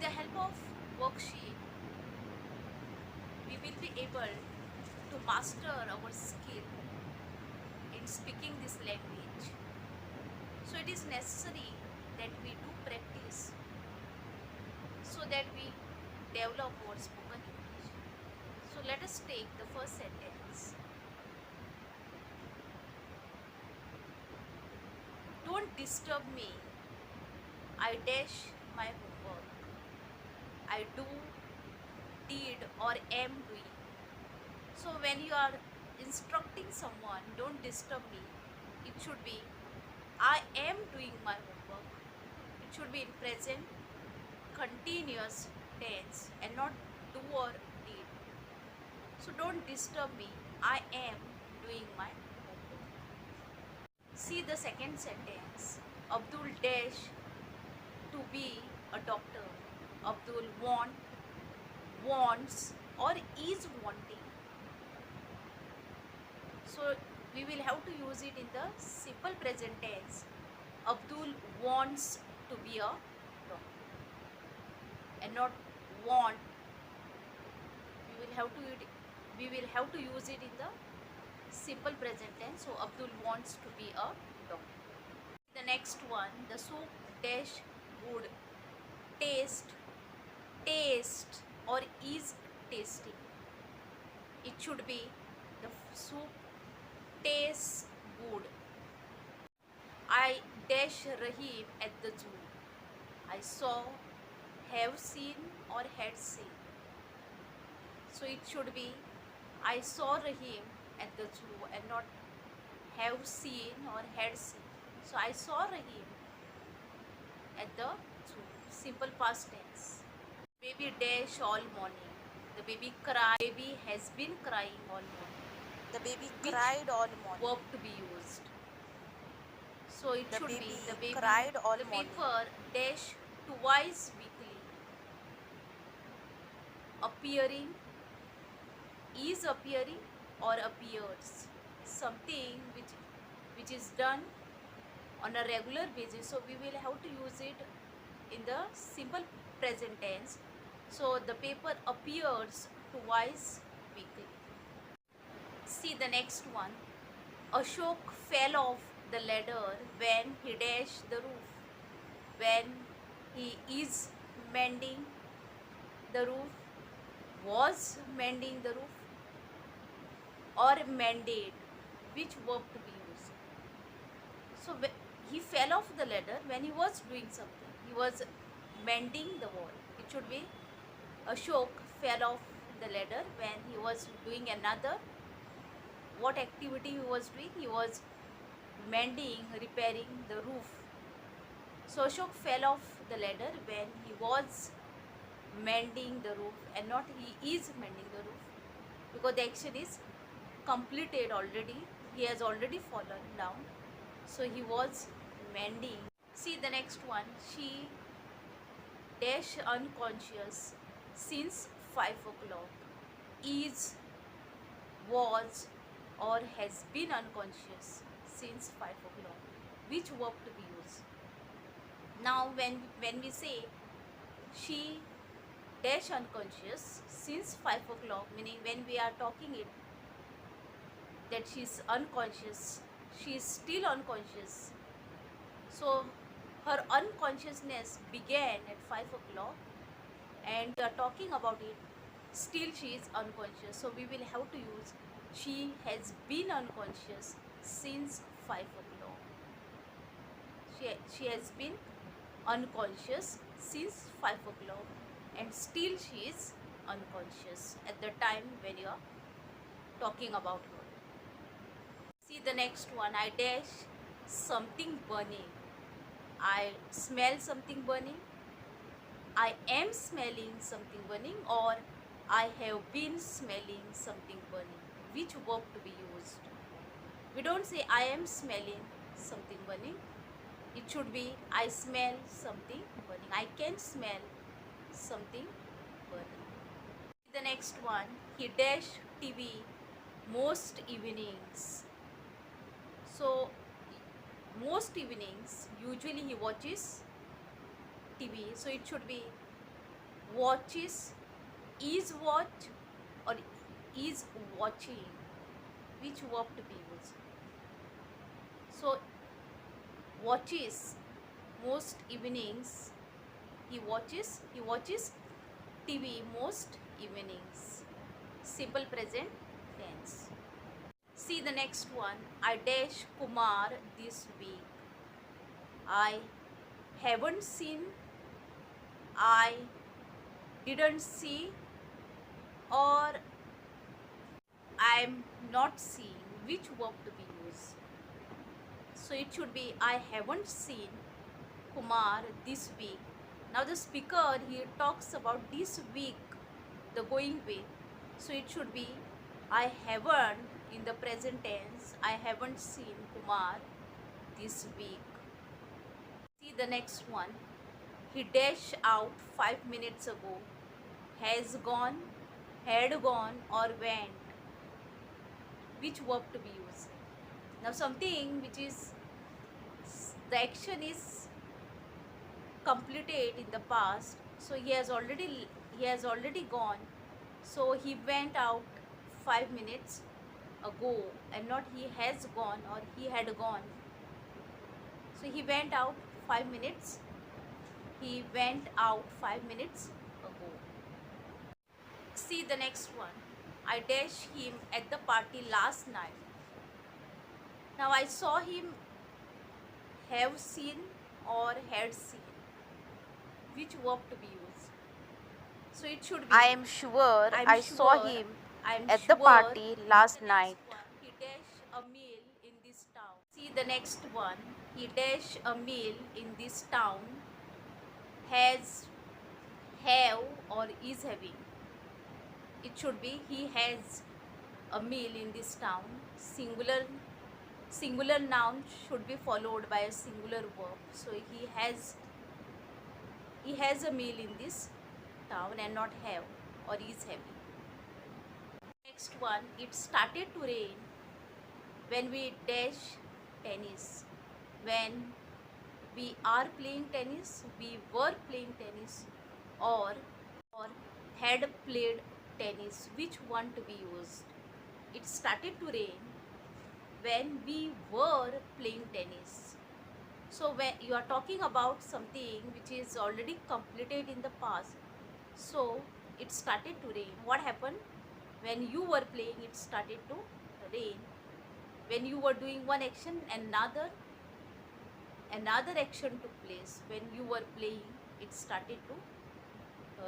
the help of worksheet, we will be able to master our skill in speaking this language. So it is necessary that we do practice so that we develop our spoken English. So let us take the first sentence. Don't disturb me. I dash my homework. I do, did, or am doing. So when you are instructing someone, don't disturb me, it should be I am doing my homework. It should be in present continuous tense and not do or did. So don't disturb me. I am doing my homework. See the second sentence. Abdul dash to be a doctor. Abdul wants, or is wanting. So we will have to use it in the simple present tense. Abdul wants to be a doctor and not want. We will have to use it in the simple present tense. So Abdul wants to be a doctor. The next one, the soup dash would taste or is tasting. It should be the soup tastes good. I dash Rahim at the zoo. I saw, have seen, or had seen. So it should be I saw Rahim at the zoo and not have seen or had seen. So I saw Rahim at the zoo. Simple past tense. Baby dash all morning. The baby has been crying all morning. The baby Which cried all morning. verb to be used? So it The should be baby the baby cried all the morning. paper dash twice weekly. Appearing, is appearing, or appears. Something which is done on a regular basis. So we will have to use it in the simple present tense. So the paper appears twice weekly. See the next one. Ashok fell off the ladder when he dashed the roof. When he is mending the roof, was mending the roof, or mended, which verb to be used? So he fell off the ladder when he was doing something. He was mending the wall. It should be Ashok fell off the ladder when he was doing another. What activity he was doing? He was mending, repairing the roof. So Ashok fell off the ladder when he was mending the roof and not he is mending the roof, because the action is completed already. He has already fallen down. So he was mending. See the next one. She dash unconscious since 5 o'clock. Is, was, or has been unconscious since 5 o'clock. Which verb to be used? Now when we say she dash unconscious since 5 o'clock, meaning when we are talking it that she is unconscious, she is still unconscious. So her unconsciousness began at 5 o'clock and we are talking about it, still she is unconscious. So we will have to use she has been unconscious since 5 o'clock. She has been unconscious since 5 o'clock and still she is unconscious at the time when you are talking about her. See the next one. I dash something burning. I smell something burning. I am smelling something burning, or I have been smelling something burning. Which verb to be used? We don't say I am smelling something burning. It should be I smell something burning. I can smell something burning. The next one. He dash TV most evenings. So most evenings usually he watches TV. So it should be watches, is watch, or is watching. Which verb to be used? So watches most evenings. He watches TV most evenings. Simple present tense. See the next one. I dash Kumar this week. I haven't seen, I didn't see, or I'm not seeing. Which verb to be used? So it should be I haven't seen Kumar this week. Now the speaker here talks about this week, the going week. So it should be I haven't in the present tense. I haven't seen Kumar this week. See the next one. He dashed out 5 minutes ago. Has gone, had gone, or went. Which verb to be used? Now something which is the action is completed in the past. So he has already gone. So he went out 5 minutes ago, and not he has gone or he had gone. So he went out 5 minutes. He went out 5 minutes ago. See the next one. I dashed him at the party last night. Now I saw him, have seen, or had seen. Which verb to be used? So it should be I am sure I saw sure him I'm at the sure. party last The night. next one. He dashed a meal in this town. See the next one. He dashed a meal in this town. Has, have, or is having. It should be he has a meal in this town. Singular noun should be followed by a singular verb. So he has a meal in this town, and not have or is having. Next one. It started to rain when we dash tennis. When we are playing tennis, we were playing tennis, or had played tennis. Which one to be used? It started to rain when we were playing tennis. So when you are talking about something which is already completed in the past, so it started to rain. What happened? When you were playing, it started to rain. When you were doing one action, another action took place. When you were playing, it started to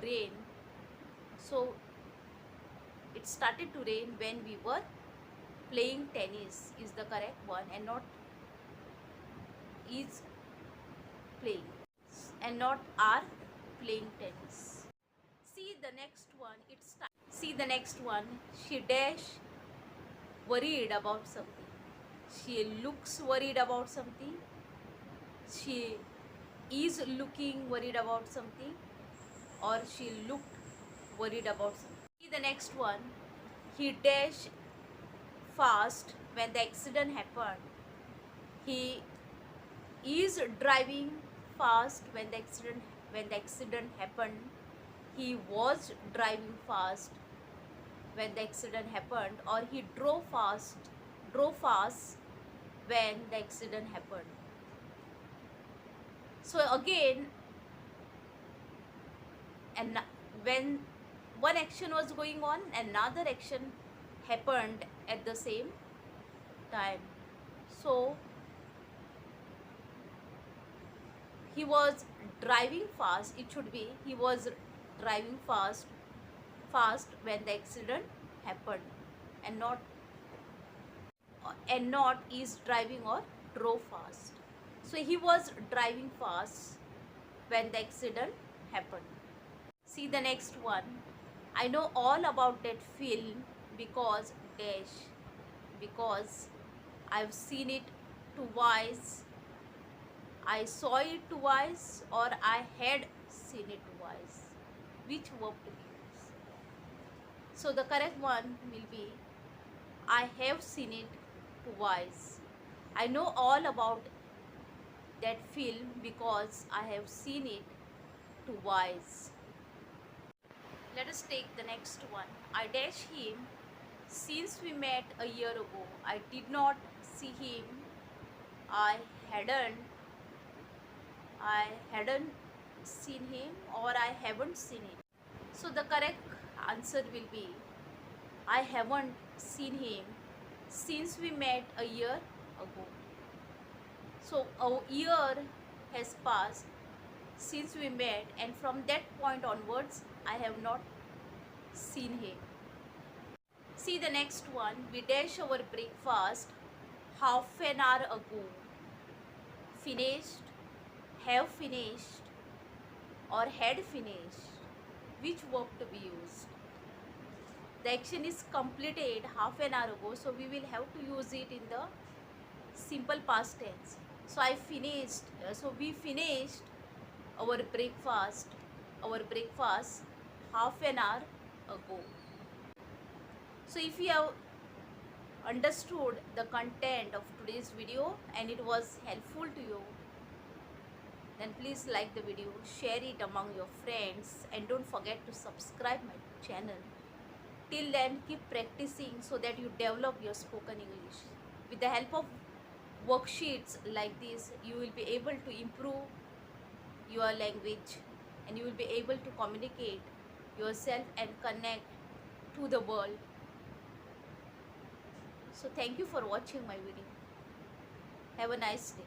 rain. So it started to rain when we were playing tennis is the correct one, and not is playing, and not are playing tennis. See the next one. See the next one. She dash worried about something. She looks worried about something. She is looking worried about something, or she looked worried about something. See the next one. He dashed fast when the accident happened. He is driving fast when the accident happened. He was driving fast when the accident happened, or he drove fast when the accident happened. So again, and when one action was going on, another action happened at the same time. So he was driving fast. It should be he was driving fast when the accident happened, and not is driving or drove fast. So he was driving fast when the accident happened. See the next one. I know all about that film because dash, because I've seen it twice, I saw it twice, or I had seen it twice. Which verb to be used? So the correct one will be I have seen it twice. I know all about that film because I have seen it twice. Let us take the next one. I dash him since we met a year ago. I did not see him. I hadn't I hadn't seen him, or I haven't seen him. So the correct answer will be I haven't seen him since we met a year ago. So a year has passed since we met, and from that point onwards I have not seen him. See the next one. We dash our breakfast half an hour ago. Finished, have finished, or had finished. Which verb to be used? The action is completed half an hour ago, so we will have to use it in the simple past tense. So we finished our breakfast half an hour ago. So if you have understood the content of today's video and it was helpful to you, then please like the video, share it among your friends, and don't forget to subscribe my channel. Till then, keep practicing so that you develop your spoken English. With the help of worksheets like this, you will be able to improve your language, and you will be able to communicate yourself and connect to the world. So thank you for watching my video. Have a nice day.